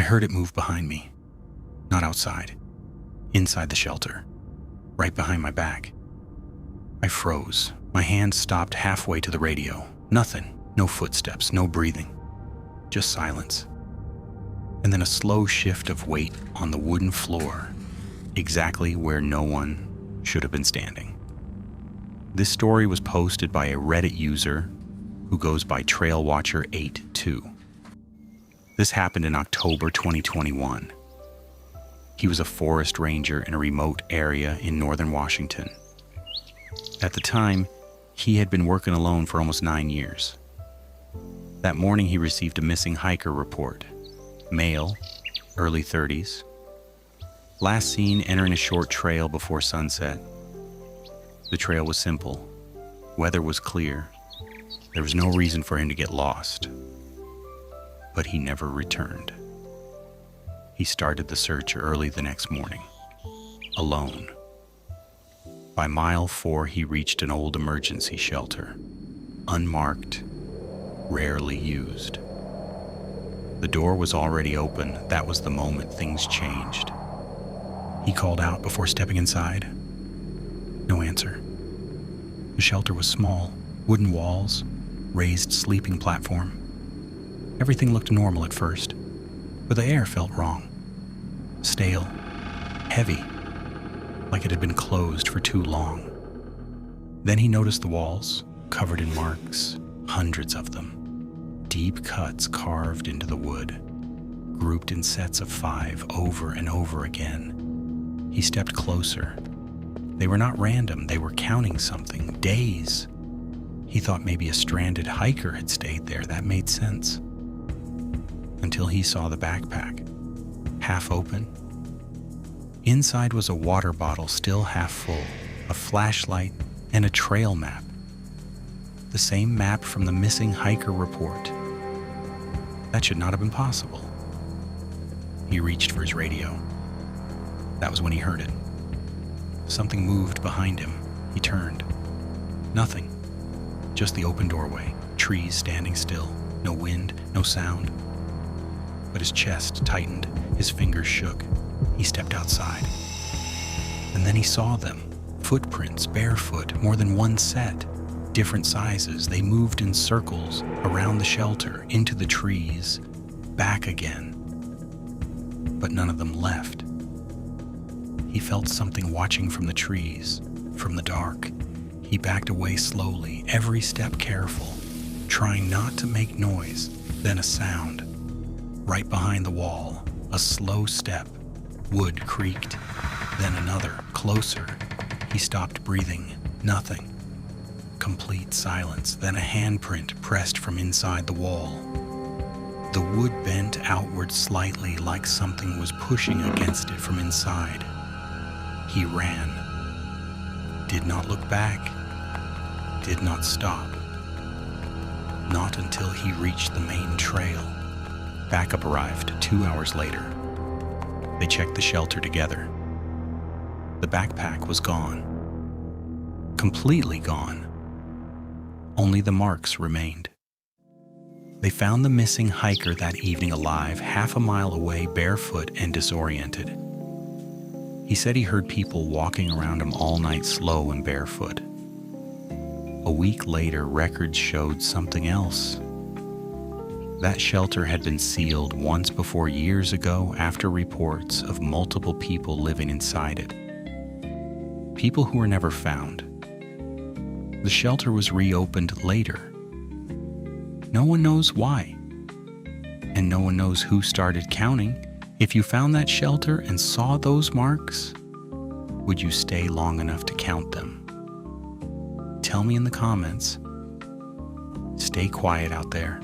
heard it move behind me. Not outside. Inside the shelter. Right behind my back. I froze. My hand stopped halfway to the radio. Nothing. No footsteps, no breathing. Just silence. And then a slow shift of weight on the wooden floor, exactly where no one should have been standing. This story was posted by a Reddit user who goes by TrailWatcher82. This happened in October 2021. He was a forest ranger in a remote area in northern Washington. At the time, he had been working alone for almost 9 years. That morning, he received a missing hiker report. Male, early 30s. Last seen entering a short trail before sunset. The trail was simple. Weather was clear. There was no reason for him to get lost. But he never returned. He started the search early the next morning, alone. By mile 4, he reached an old emergency shelter, unmarked, rarely used. The door was already open. That was the moment things changed. He called out before stepping inside. No answer. The shelter was small, wooden walls, raised sleeping platform. Everything looked normal at first, but the air felt wrong. Stale, heavy, like it had been closed for too long. Then he noticed the walls, covered in marks, hundreds of them. Deep cuts carved into the wood, grouped in sets of 5 over and over again. He stepped closer. They were not random, they were counting something, days. He thought maybe a stranded hiker had stayed there. That made sense. Until he saw the backpack, half open. Inside was a water bottle still half full, a flashlight, and a trail map. The same map from the missing hiker report. That should not have been possible. He reached for his radio. That was when he heard it. Something moved behind him. He turned. Nothing. Just the open doorway, trees standing still, no wind, no sound. But his chest tightened, his fingers shook. He stepped outside. And then he saw them. Footprints, barefoot, more than one set. Different sizes. They moved in circles around the shelter, into the trees, back again. But none of them left. He felt something watching from the trees, from the dark. He backed away slowly, every step careful, trying not to make noise. Then a sound. Right behind the wall, a slow step. Wood creaked. Then another, closer. He stopped breathing. Nothing. Complete silence, then a handprint pressed from inside the wall. The wood bent outward slightly like something was pushing against it from inside. He ran. Did not look back. Did not stop. Not until he reached the main trail. Backup arrived 2 hours later. They checked the shelter together. The backpack was gone. Completely gone. Only the marks remained. They found the missing hiker that evening alive, half a mile away, barefoot and disoriented. He said he heard people walking around him all night slow and barefoot. A week later, records showed something else. That shelter had been sealed once before years ago after reports of multiple people living inside it. People who were never found. The shelter was reopened later. No one knows why. And no one knows who started counting. If you found that shelter and saw those marks, would you stay long enough to count them? Tell me in the comments. Stay quiet out there.